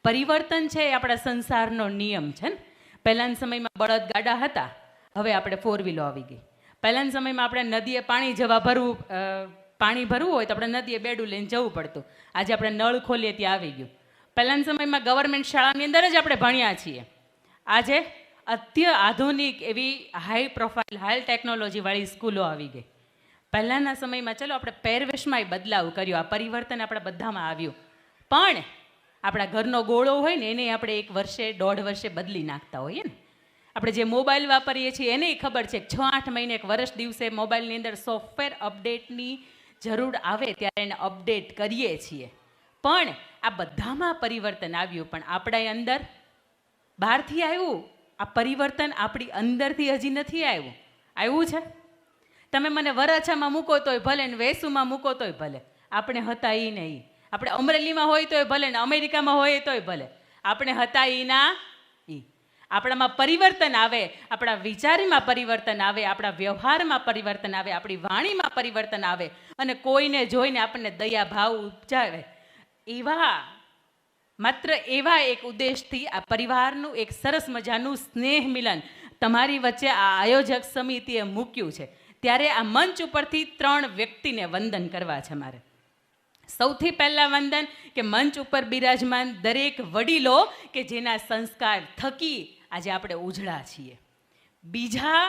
પરિવર્તન છે એ આપણા સંસારનો નિયમ છે ને. પહેલાના સમયમાં બળદ ગાડા હતા, હવે આપણે 4 વ્હીલો આવી ગઈ. પહેલાના સમયમાં આપણે નદીએ પાણી ભરવું હોય તો આપણે નદીએ બેડું લઈને જવું પડતું. આજે આપણે નળ ખોલીએ ત્યાં આવી ગયું. પહેલાના સમયમાં ગવર્મેન્ટ શાળાની અંદર જ આપણે ભણ્યા છીએ. આજે આધુનિક એવી હાઈ પ્રોફાઇલ હાઈ ટેકનોલોજીવાળી સ્કૂલો આવી ગઈ. પહેલાંના સમયમાં ચલો આપણે પહેરવેશમાંય બદલાવ કર્યો, આ પરિવર્તન આપણા બધામાં આવ્યું. પણ આપણા ઘરનો ગોળો હોય ને એને આપણે 1 વર્ષે 1.5 વર્ષે બદલી નાખતા હોઈએ ને. આપણે જે મોબાઈલ વાપરીએ છીએ એને ખબર છે કે 6-8 મહિને 1 વર્ષ દિવસે મોબાઈલની અંદર સોફ્ટવેર અપડેટની જરૂર આવે ત્યારે એને અપડેટ કરીએ છીએ. પણ આ બધામાં પરિવર્તન આવ્યું, પણ આપણા અંદર બહારથી આવ્યું. આ પરિવર્તન આપણી અંદરથી હજી નથી આવ્યું. આવ્યું છે? તમે મને વરાછામાં મૂકો તોય ભલે ને વેસુમાં મૂકો તોય ભલે, આપણે હતા એ નહીં. આપણે અમરેલીમાં હોય તોય ભલે ને અમેરિકામાં હોય તોય ભલે, આપણે હતા એ ના એ. આપણામાં પરિવર્તન આવે, આપણા વિચારમાં પરિવર્તન આવે, આપણા વ્યવહારમાં પરિવર્તન આવે, આપણી વાણીમાં પરિવર્તન આવે અને કોઈને જોઈને આપણને દયા ભાવ ઉપજાવે. માત્ર એવા એક ઉદ્દેશથી આ પરિવારનું એક સરસ મજાનું સ્નેહ મિલન તમારી વચ્ચે આ આયોજક સમિતિએ મૂક્યું છે. ત્યારે આ મંચ ઉપરથી 3 વ્યક્તિને વંદન કરવા છે મારે. સૌથી પહેલાં વંદન કે મંચ ઉપર બિરાજમાન દરેક વડીલો કે જેના સંસ્કાર થકી આજે આપણે ઉજળા છીએ. બીજા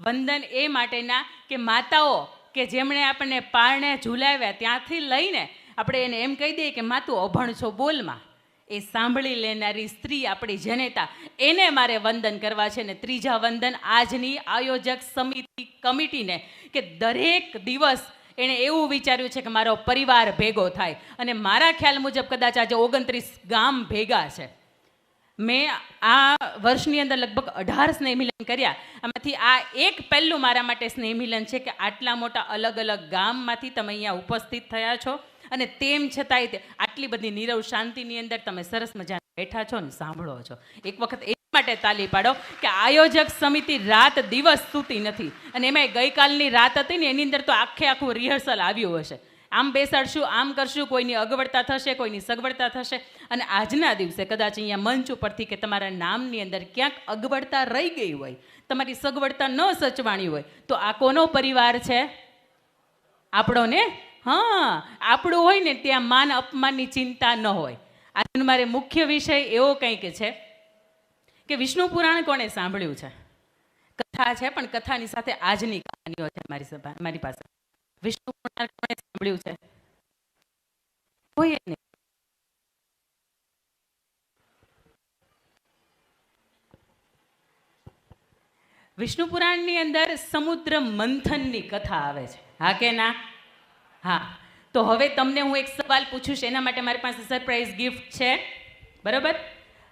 વંદન એ માટેના કે માતાઓ કે જેમણે આપણને પારણે ઝૂલાવ્યા ત્યાંથી લઈને આપણે એને એમ કહી દઈએ કે માતું અભણ છો બોલમાં, એ સાંભળી લેનારી સ્ત્રી આપણી જનેતા, એને મારે વંદન કરવા છે. ને ત્રીજા વંદન આજની આયોજક સમિતિ કમિટીને કે દરેક દિવસ એણે એવું વિચાર્યું છે કે મારો પરિવાર ભેગો થાય. અને મારા ખ્યાલ મુજબ કદાચ આજે 29 ગામ ભેગા છે. મેં આ વર્ષની અંદર લગભગ 18 સ્નેહમિલન કર્યા. આમાંથી આ એક પહેલું મારા માટે સ્નેહમિલન છે કે આટલા મોટા અલગ અલગ ગામમાંથી તમે અહીંયા ઉપસ્થિત થયા છો અને તેમ છતાંય તે આટલી બધી નીરવ શાંતિની અંદર તમે સરસ મજા બેઠા છો ને સાંભળો છો. એક વખત એ માટે તાલી પાડો કે આયોજક સમિતિ રાત દિવસ સૂતી નથી. અને એમાં ગઈકાલની રાત હતી ને એની અંદર તો આખું રિહર્સલ આવ્યું હશે. આમ બેસાડશું, આમ કરશું, કોઈની અગવડતા થશે, કોઈની સગવડતા થશે. અને આજના દિવસે કદાચ અહીંયા મંચ ઉપરથી કે તમારા નામની અંદર ક્યાંક અગવડતા રહી ગઈ હોય, તમારી સગવડતા ન સચવાણી હોય, તો આ કોનો પરિવાર છે? આપણો ને. હા, આપણું હોય ને ત્યાં માન અપમાનની ચિંતા ન હોય. આજનો મારે મુખ્ય વિષય એવો કંઈક છે કે વિષ્ણુ પુરાણ કોણે સાંભળ્યું છે? કથા છે, પણ કથાની સાથે આજની કહાનીઓ છે મારી પાસે. વિષ્ણુ પુરાણ કોણે સાંભળ્યું છે? કોઈએ નહીં. વિષ્ણુ પુરાણની અંદર સમુદ્ર મંથનની કથા આવે છે. હા કે ના? હા. તો હવે તમને હું એક સવાલ પૂછું છું, એના માટે મારી પાસે સરપ્રાઈઝ ગિફ્ટ છે. બરાબર?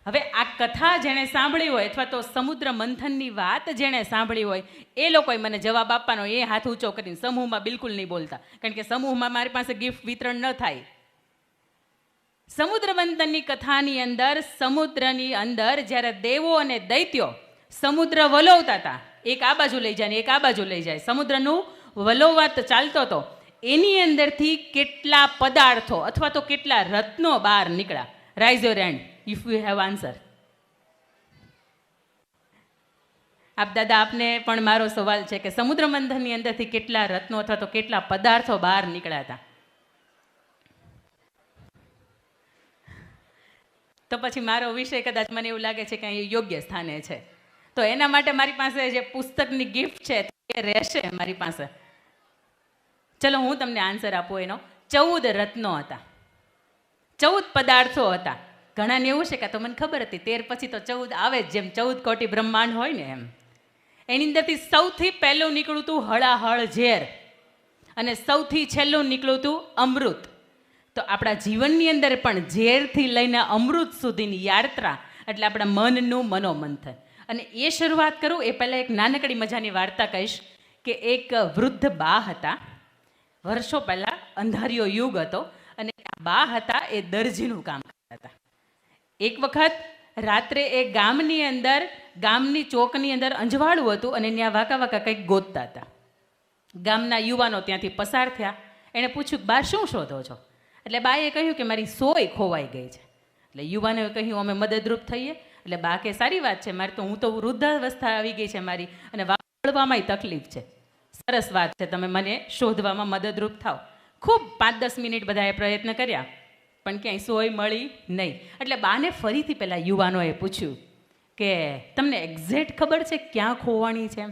હવે આ કથા જેણે સાંભળી હોય અથવા તો સમુદ્ર મંથનની વાત જેણે સાંભળી હોય એ લોકોએ મને જવાબ આપવાનો. એ હાથ ઊંચો કરીને, સમૂહમાં બિલકુલ નહીં બોલતા, કારણ કે સમૂહમાં મારી પાસે ગિફ્ટ વિતરણ ન થાય. સમુદ્ર મંથનની કથાની અંદર સમુદ્રની અંદર જ્યારે દેવો અને દૈત્યો સમુદ્ર વલોવતા હતા, એક આ બાજુ લઈ જાય ને એક આ બાજુ લઈ જાય, સમુદ્રનું વલોવાત ચાલતો હતો. એની અંદરથી કેટલા પદાર્થો અથવા તો કેટલા રત્નો બહાર નીકળ્યા? Rise your hand if you have answer. આપ દાદા, આપને પણ મારો સવાલ છે કે સમુદ્ર મંથનની અંદરથી કેટલા રત્નો અથવા તો કેટલા પદાર્થો બહાર નીકળ્યા હતા? તો પછી મારો વિષય કદાચ મને એવું લાગે છે કે અહીં યોગ્ય સ્થાને છે. તો એના માટે મારી પાસે જે પુસ્તકની ગિફ્ટ છે એ રહેશે મારી પાસે. ચલો હું તમને આન્સર આપું એનો. 14 રત્નો હતા, 14 પદાર્થો હતા. ઘણાને એવું છે કે તો મને ખબર હતી, 13 પછી તો 14 આવે જ, જેમ 14 કોટી બ્રહ્માંડ હોય ને એમ. એની અંદરથી સૌથી પહેલું નીકળ્યું હતું હળાહળ ઝેર અને સૌથી છેલ્લું નીકળ્યું હતું અમૃત. તો આપણા જીવનની અંદર પણ ઝેરથી લઈને અમૃત સુધીની યાત્રા એટલે આપણા મનનું મનોમંથન. અને એ શરૂઆત કરું એ પહેલાં એક નાનકડી મજાની વાર્તા કહીશ કે એક વૃદ્ધ બા હતા. વર્ષો પહેલાં અંધારિયો યુગ હતો અને બા હતા એ દરજીનું કામ કરતા હતા. એક વખત રાત્રે એ ગામની અંદર, ગામની ચોકની અંદર અંજવાળું હતું અને ત્યાં વાંકા વાંકા કંઈક ગોતતા હતા. ગામના યુવાનો ત્યાંથી પસાર થયા. એણે પૂછ્યું, બા શું શોધો છો? એટલે બાએ કહ્યું કે મારી સોય ખોવાઈ ગઈ છે. એટલે યુવાનોએ કહ્યું અમે મદદરૂપ થઈએ. એટલે બા કે સારી વાત છે, મારી તો હું તો વૃદ્ધાવસ્થા આવી ગઈ છે મારી, અને વાપરવામાંય તકલીફ છે. સરસ વાત છે, તમે મને શોધવામાં મદદરૂપ થાવ. ખૂબ 5-10 મિનિટ બધાએ પ્રયત્ન કર્યા, પણ ક્યાંય સોય મળી નહીં. એટલે બાને ફરીથી પેલા યુવાનોએ પૂછ્યું કે તમને એક્ઝેક્ટ ખબર છે ક્યાં ખોવાણી છે?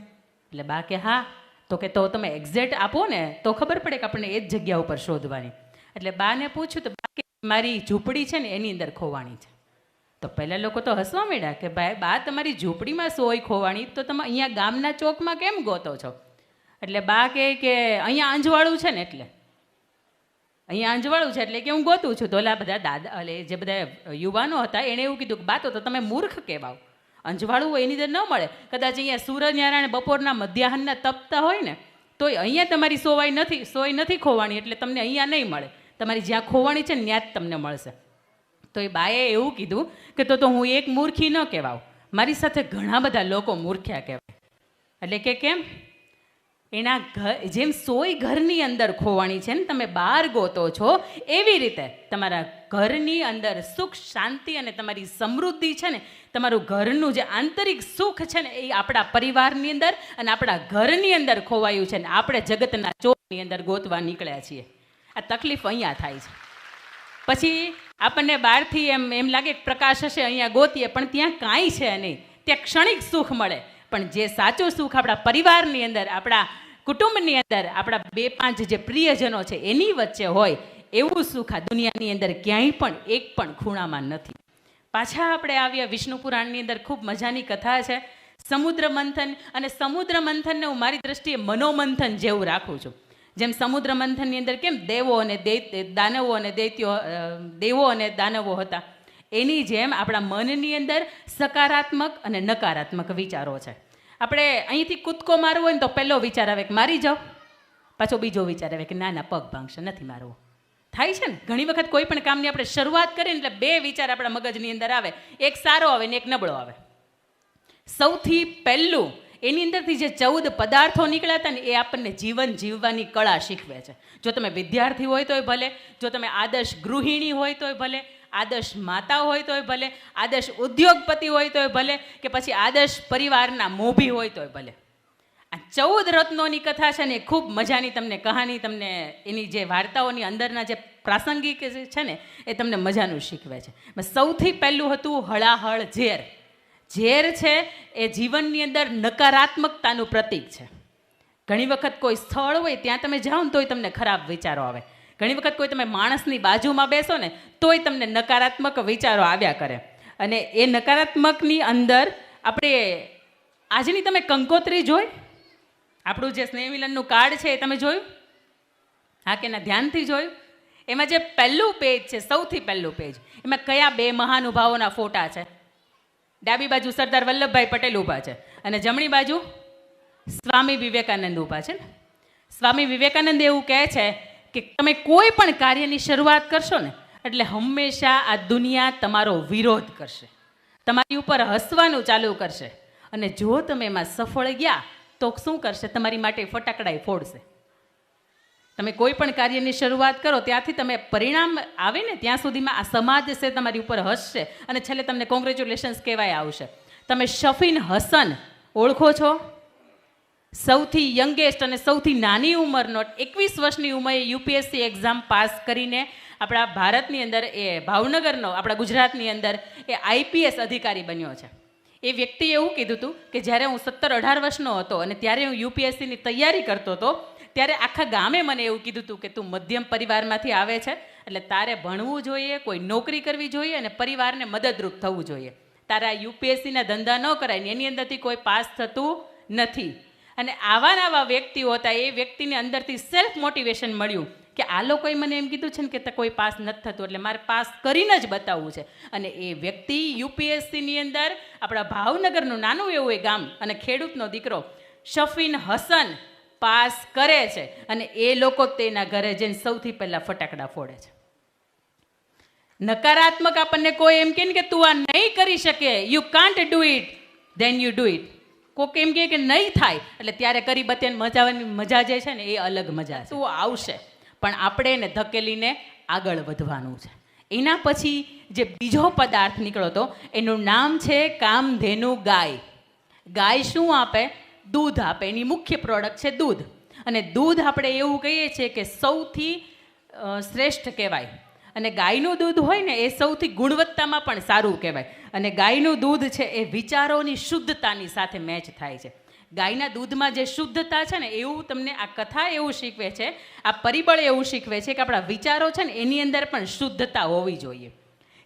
એટલે બા કે હા. તો કે તો તમે એક્ઝેક્ટ આપો ને તો ખબર પડે કે આપણને એ જ જગ્યા ઉપર શોધવાની. એટલે બાને પૂછ્યું તો બા કે મારી ઝૂંપડી છે ને એની અંદર ખોવાણી છે. તો પહેલાં લોકો તો હસવા માંડ્યા કે ભાઈ બા તમારી ઝૂંપડીમાં સોય ખોવાણી, તો તમે અહીંયા ગામના ચોકમાં કેમ ગોતો છો? એટલે બા કહે કે અહીંયા અંજવાળું છે ને એટલે અહીંયા અંજવાળું છે એટલે કે હું ગોતું છું. તો ઓલા બધા દાદા એટલે જે બધા યુવાનો હતા એણે એવું કીધું કે બા તો તમે મૂર્ખ કહેવાઓ, અંજવાળું હોય એની અંદર ન મળે. કદાચ અહીંયા સૂર્યનારાયણ બપોરના મધ્યાહનના તપતા હોય ને તોય અહીંયા તમારી સોય નથી ખોવાણી, એટલે તમને અહીંયા નહીં મળે. તમારી જ્યાં ખોવાણી છે ને ત્યાં જ તમને મળશે. તો એ બાએ એવું કીધું કે તો હું એક મૂર્ખી ન કહેવાઉં, મારી સાથે ઘણા બધા લોકો મૂર્ખ્યા કહેવાય. એટલે કે કેમ? એના જેમ સોય ઘરની અંદર ખોવાણી છે ને તમે બહાર ગોતો છો, એવી રીતે તમારા ઘરની અંદર સુખ શાંતિ અને તમારી સમૃદ્ધિ છે ને, તમારું ઘરનું જે આંતરિક સુખ છે ને એ આપણા પરિવારની અંદર અને આપણા ઘરની અંદર ખોવાયું છે ને આપણે જગતના ચોકની અંદર ગોતવા નીકળ્યા છીએ. આ તકલીફ અહીંયા થાય છે. પછી આપણને બહારથી એમ લાગે કે પ્રકાશ હશે અહીંયા ગોતીએ, પણ ત્યાં કાંઈ છે નહીં. ત્યાં ક્ષણિક સુખ મળે, પણ જે સાચું સુખ આપણા પરિવારની અંદર, આપણા કુટુંબની અંદર, આપણા 2-5 જે પ્રિયજનો છે એની વચ્ચે હોય, એવું સુખ આ દુનિયાની અંદર ક્યાંય પણ એક પણ ખૂણામાં નથી. પાછા આપણે આવ્યા વિષ્ણુ પુરાણની અંદર ખૂબ મજાની કથા છે સમુદ્ર મંથન. અને સમુદ્ર મંથનને હું મારી દ્રષ્ટિએ મનોમંથન જેવું રાખું છું. જેમ સમુદ્ર મંથનની અંદર કેમ દેવો અને દાનવો હતા, એની જેમ આપણા મનની અંદર સકારાત્મક અને નકારાત્મક વિચારો છે. આપણે અહીંથી કૂદકો મારવો હોય ને તો પહેલો વિચાર આવે કે મારી જાઓ, પાછો બીજો વિચાર આવે કે ના પગ ભાંગશે, નથી મારવો. થાય છે ને ઘણી વખત કોઈ પણ કામની આપણે શરૂઆત કરીએ એટલે 2 વિચાર આપણા મગજની અંદર આવે, એક સારો આવે ને એક નબળો આવે. સૌથી પહેલું એની અંદરથી જે 14 પદાર્થો નીકળ્યા હતા ને એ આપણને જીવન જીવવાની કળા શીખવે છે. જો તમે વિદ્યાર્થી હોય તોય ભલે, જો તમે આદર્શ ગૃહિણી હોય તોય ભલે, આદર્શ માતા હોય તોય ભલે, આદર્શ ઉદ્યોગપતિ હોય તોય ભલે, કે પછી આદર્શ પરિવારના મોભી હોય તોય ભલે. આ 14 રત્નોની કથા છે ને ખૂબ મજાની તમને કહાની, તમને એની જે વાર્તાઓની અંદરના જે પ્રાસંગિક છે ને એ તમને મજાનું શીખવે છે. સૌથી પહેલું હતું હળાહળ ઝેર. ઝેર છે એ જીવનની અંદર નકારાત્મકતાનું પ્રતીક છે. ઘણી વખત કોઈ સ્થળ હોય ત્યાં તમે જાઓ ને તોય તમને ખરાબ વિચારો આવે. ઘણી વખત કોઈ તમે માણસની બાજુમાં બેસો ને તોય તમને નકારાત્મક વિચારો આવ્યા કરે. અને એ નકારાત્મકની અંદર આપણે આજની તમે કંકોત્રી જોઈ, આપણું જે સ્નેહ મિલનનું કાર્ડ છે એ તમે જોયું? હા કે ના? ધ્યાનથી જોયું? એમાં જે પહેલું પેજ છે, સૌથી પહેલું પેજ, એમાં કયા 2 મહાનુભાવોના ફોટા છે? ડાબી બાજુ સરદાર વલ્લભભાઈ પટેલ ઊભા છે અને જમણી બાજુ સ્વામી વિવેકાનંદ ઊભા છે. સ્વામી વિવેકાનંદ એવું કહે છે કે તમે કોઈ પણ કાર્યની શરૂઆત કરશો ને એટલે હંમેશા આ દુનિયા તમારો વિરોધ કરશે, તમારી ઉપર હસવાનું ચાલુ કરશે, અને જો તમે એમાં સફળ ગયા તો શું કરશે? તમારી માટે ફટાકડા ફોડશે. તમે કોઈ પણ કાર્યની શરૂઆત કરો ત્યાંથી તમે પરિણામ આવે ને ત્યાં સુધીમાં આ સમાજ છે તમારી ઉપર હસશે અને છેલ્લે તમને કોંગ્રેચ્યુલેશન્સ કહેવાય આવશે. તમે શફીન હસન ઓળખો છો? સૌથી યંગેસ્ટ અને સૌથી નાની ઉંમરનો 21 વર્ષની ઉંમરે યુપીએસસી એક્ઝામ પાસ કરીને આપણા ભારતની અંદર, એ ભાવનગરનો, આપણા ગુજરાતની અંદર એ આઈપીએસ અધિકારી બન્યો છે. એ વ્યક્તિએ એવું કીધું હતું કે જ્યારે હું 17-18 વર્ષનો હતો અને ત્યારે હું યુપીએસસીની તૈયારી કરતો હતો ત્યારે આખા ગામે મને એવું કીધું હતું કે તું મધ્યમ પરિવારમાંથી આવે છે એટલે તારે ભણવું જોઈએ, કોઈ નોકરી કરવી જોઈએ અને પરિવારને મદદરૂપ થવું જોઈએ. તારા યુપીએસસીના ધંધા ન કરાય ને એની અંદરથી કોઈ પાસ થતું નથી. અને આવા વ્યક્તિઓ હતા. એ વ્યક્તિને અંદરથી સેલ્ફ મોટિવેશન મળ્યું કે આ લોકોએ મને એમ કીધું છે ને કે કોઈ પાસ નથી થતું એટલે મારે પાસ કરીને જ બતાવવું છે. અને એ વ્યક્તિ યુપીએસસીની અંદર આપણા ભાવનગરનું નાનું એવું ગામ અને ખેડૂતનો દીકરો શફીન હસન પાસ કરે છે અને એ લોકો તેના ઘરે જઈને સૌથી પહેલાં ફટાકડા ફોડે છે. નકારાત્મક આપણને કોઈ એમ કે તું આ નહીં કરી શકે, you can't do it, then you do it. કોઈક એમ કે નહીં થાય એટલે ત્યારે કરી બતાવીને મજાવાની મજા જે છે ને એ અલગ મજા છે. તું આવશે પણ આપણે એને ધકેલીને આગળ વધવાનું છે. એના પછી જે બીજો પદાર્થ નીકળ્યો હતો એનું નામ છે કામધેનુ ગાય. ગાય શું આપે? દૂધ આપે. એની મુખ્ય પ્રોડક્ટ છે દૂધ. અને દૂધ આપણે એવું કહીએ છીએ કે સૌથી શ્રેષ્ઠ કહેવાય. અને ગાયનું દૂધ હોય ને એ સૌથી ગુણવત્તામાં પણ સારું કહેવાય. અને ગાયનું દૂધ છે એ વિચારોની શુદ્ધતાની સાથે મેચ થાય છે. ગાયના દૂધમાં જે શુદ્ધતા છે ને એવું તમને આ કથા એવું શીખવે છે, આ પરિબળ એવું શીખવે છે કે આપણા વિચારો છે ને એની અંદર પણ શુદ્ધતા હોવી જોઈએ.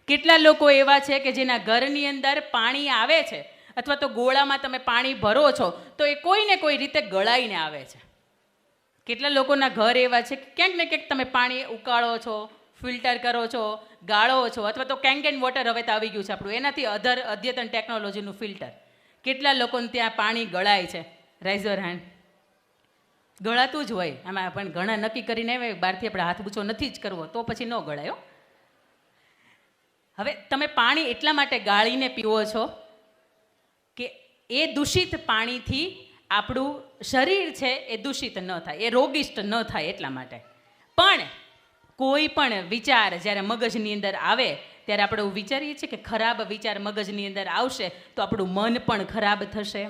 કેટલા લોકો એવા છે કે જેના ઘરની અંદર પાણી આવે છે અથવા તો ગોળામાં તમે પાણી ભરો છો તો એ કોઈને કોઈ રીતે ગળાઈને આવે છે. કેટલા લોકોના ઘર એવા છે કે ક્યાંક ને ક્યાંક તમે પાણી ઉકાળો છો, ફિલ્ટર કરો છો, ગાળો છો, અથવા તો કેન વોટર હવે તો આવી ગયું છે આપણું, એનાથી અદ્યતન ટેકનોલોજીનું ફિલ્ટર. કેટલા લોકોને ત્યાં પાણી ગળાય છે? Riser hand. ગળાતું જ હોય આમાં, પણ ઘણા નક્કી કરીને આવે બહારથી આપણે હાથ બૂચો નથી જ કરવો તો પછી ન ગળાયો. હવે તમે પાણી એટલા માટે ગાળીને પીવો છો કે એ દૂષિત પાણીથી આપણું શરીર છે એ દૂષિત ન થાય, એ રોગિષ્ટ ન થાય એટલા માટે. પણ કોઈ પણ વિચાર જ્યારે મગજની અંદર આવે ત્યારે આપણે એવું વિચારીએ છીએ કે ખરાબ વિચાર મગજની અંદર આવશે તો આપણું મન પણ ખરાબ થશે.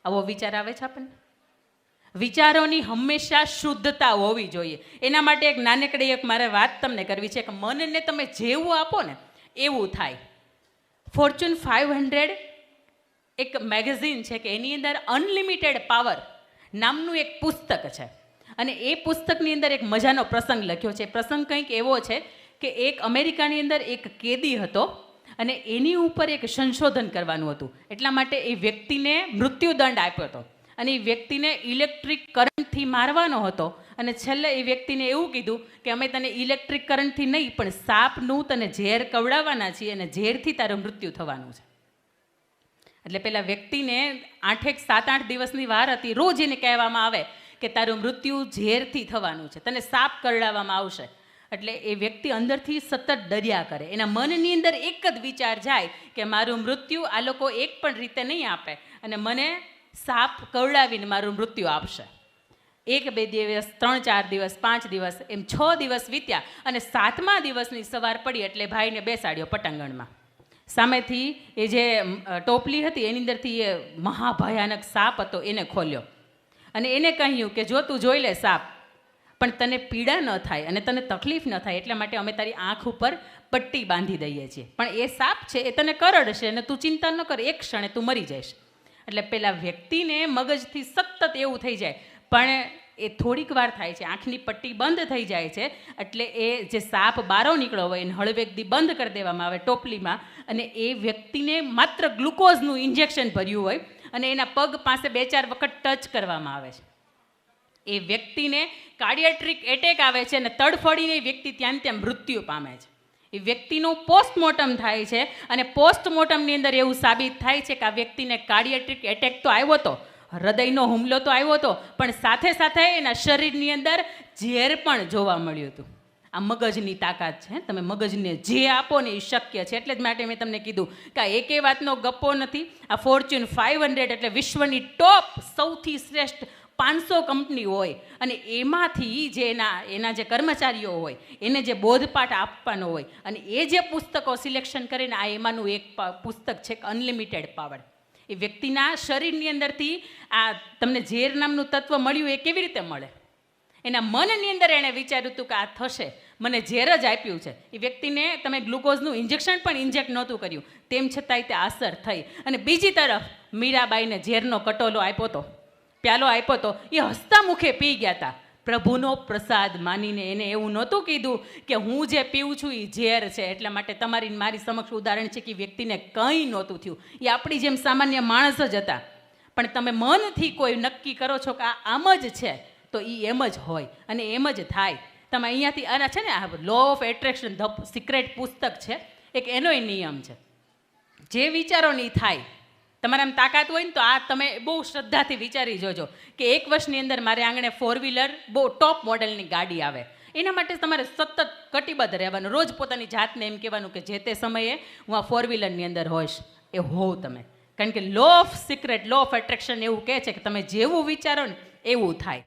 આવો વિચાર આવે છે આપણને? વિચારોની હંમેશા શુદ્ધતા હોવી જોઈએ. એના માટે એક નાનકડી એક મારે વાત તમને કરવી છે કે મનને તમે જેવું આપો ને એવું થાય. ફોર્ચ્યુન 500 એક મેગેઝિન છે કે એની અંદર અનલિમિટેડ પાવર નામનું એક પુસ્તક છે. અને એ પુસ્તકની અંદર એક મજાનો પ્રસંગ લખ્યો છે. પ્રસંગ કંઈક એવો છે કે એક અમેરિકાની અંદર એક કેદી હતો અને એની ઉપર એક સંશોધન કરવાનું હતું. એટલા માટે એ વ્યક્તિને મૃત્યુદંડ આપ્યો હતો અને એ વ્યક્તિને ઇલેક્ટ્રિક કરંટથી મારવાનો હતો. અને છેલ્લે એ વ્યક્તિને એવું કીધું કે અમે તને ઇલેક્ટ્રિક કરંટથી નહીં પણ સાપનું તને ઝેર કવડાવવાના છીએ અને ઝેરથી તારું મૃત્યુ થવાનું છે. એટલે પેલા વ્યક્તિને 7-8 દિવસની વાર હતી. રોજ એને કહેવામાં આવે કે તારું મૃત્યુ ઝેરથી થવાનું છે, તને સાપ કરડાવવામાં આવશે. એટલે એ વ્યક્તિ અંદરથી સતત ડર્યા કરે. એના મનની અંદર એક જ વિચાર જાય કે મારું મૃત્યુ આ લોકો એક પણ રીતે નહીં આપે અને મને સાપ કરડાવીને મારું મૃત્યુ આપશે. 1-2 દિવસ, 3-4 દિવસ, 5 દિવસ, એમ 6 દિવસ વીત્યા અને 7મા દિવસની સવાર પડી એટલે ભાઈને બેસાડ્યો પટાંગણમાં. સામેથી એ જે ટોપલી હતી એની અંદરથી એ મહાભયાનક સાપ હતો એને ખોલ્યો અને એને કહ્યું કે જો તું જોઈ લે સાપ, પણ તને પીડા ન થાય અને તને તકલીફ ન થાય એટલા માટે અમે તારી આંખ ઉપર પટ્ટી બાંધી દઈએ છીએ, પણ એ સાપ છે એ તને કરડશે અને તું ચિંતા ન કર, એક ક્ષણે તું મરી જઈશ. એટલે પેલા વ્યક્તિને મગજથી સતત એવું થઈ જાય, પણ એ થોડીક વાર થાય છે, આંખની પટ્ટી બંધ થઈ જાય છે એટલે એ જે સાપ બારો નીકળ્યો હોય એને હળવેકથી બંધ કરી દેવામાં આવે ટોપલીમાં અને એ વ્યક્તિને માત્ર ગ્લુકોઝનું ઇન્જેક્શન ભર્યું હોય અને એના પગ પાસે 2-4 વખત ટચ કરવામાં આવે છે. એ વ્યક્તિને કાર્ડિયાટિક એટેક આવે છે અને તડફડીને વ્યક્તિ ત્યાં ત્યાં મૃત્યુ પામે છે. એ વ્યક્તિનું પોસ્ટમોર્ટમ થાય છે અને પોસ્ટમોર્ટમની અંદર એવું સાબિત થાય છે કે આ વ્યક્તિને કાર્ડિયાટિક એટેક તો આવ્યો હતો, હૃદયનો હુમલો તો આવ્યો હતો, પણ સાથે સાથે એના શરીરની અંદર ઝેર પણ જોવા મળ્યું હતું. આ મગજની તાકાત છે. તમે મગજને જે આપો ને એ શક્ય છે. એટલે જ માટે મેં તમને કીધું કે આ એકે વાતનો ગપ્પો નથી. આ ફોર્ચ્યુન 500 એટલે વિશ્વની ટોપ સૌથી શ્રેષ્ઠ 500 કંપની હોય અને એમાંથી જે એના જે કર્મચારીઓ હોય એને જે બોધપાઠ આપવાનો હોય અને એ જે પુસ્તકો સિલેક્શન કરીને આ એમાંનું એક પુસ્તક છે અનલિમિટેડ પાવર. એ વ્યક્તિના શરીરની અંદરથી આ તમને ઝેર નામનું તત્વ મળ્યું એ કેવી રીતે મળે? એના મનની અંદર એણે વિચાર્યું હતું કે આ થશે, મને ઝેર જ આપ્યું છે. એ વ્યક્તિને તમે ગ્લુકોઝનું ઇન્જેક્શન પણ ઇન્જેક્ટ નહોતું કર્યું, તેમ છતાંય તે અસર થઈ. અને બીજી તરફ મીરાબાઈને ઝેરનો કટોલો આપ્યો હતો, પ્યાલો આપ્યો હતો, એ હસતા મુખે પી ગયા હતા. પ્રભુનો પ્રસાદ માનીને એને એવું નહોતું કીધું કે હું જે પીવું છું એ ઝેર છે, એટલા માટે તમારી મારી સમક્ષ ઉદાહરણ છે કે વ્યક્તિને કંઈ નહોતું થયું. એ આપણી જેમ સામાન્ય માણસ જ હતા. પણ તમે મનથી કોઈ નક્કી કરો છો કે આ આમ જ છે તો એ એમ જ હોય અને એમ જ થાય. તમે અહીંયાથી આના છે ને આ law of attraction the secret પુસ્તક છે એક, એનોય નિયમ છે. જે વિચારો નહીં થાય, તમારામાં તાકાત હોય ને તો આ તમે બહુ શ્રદ્ધાથી વિચારી જોજો કે 1 વર્ષની અંદર મારે આંગણે 4 વ્હીલર બહુ ટોપ મોડેલની ગાડી આવે. એના માટે તમારે સતત કટિબદ્ધ રહેવાનું. રોજ પોતાની જાતને એમ કહેવાનું કે જે તે સમયે હું આ 4 વ્હીલરની અંદર હોઈશ, એ હોવ તમે. કારણ કે law of secret, law of attraction એવું કહે છે કે તમે જેવું વિચારો ને એવું થાય.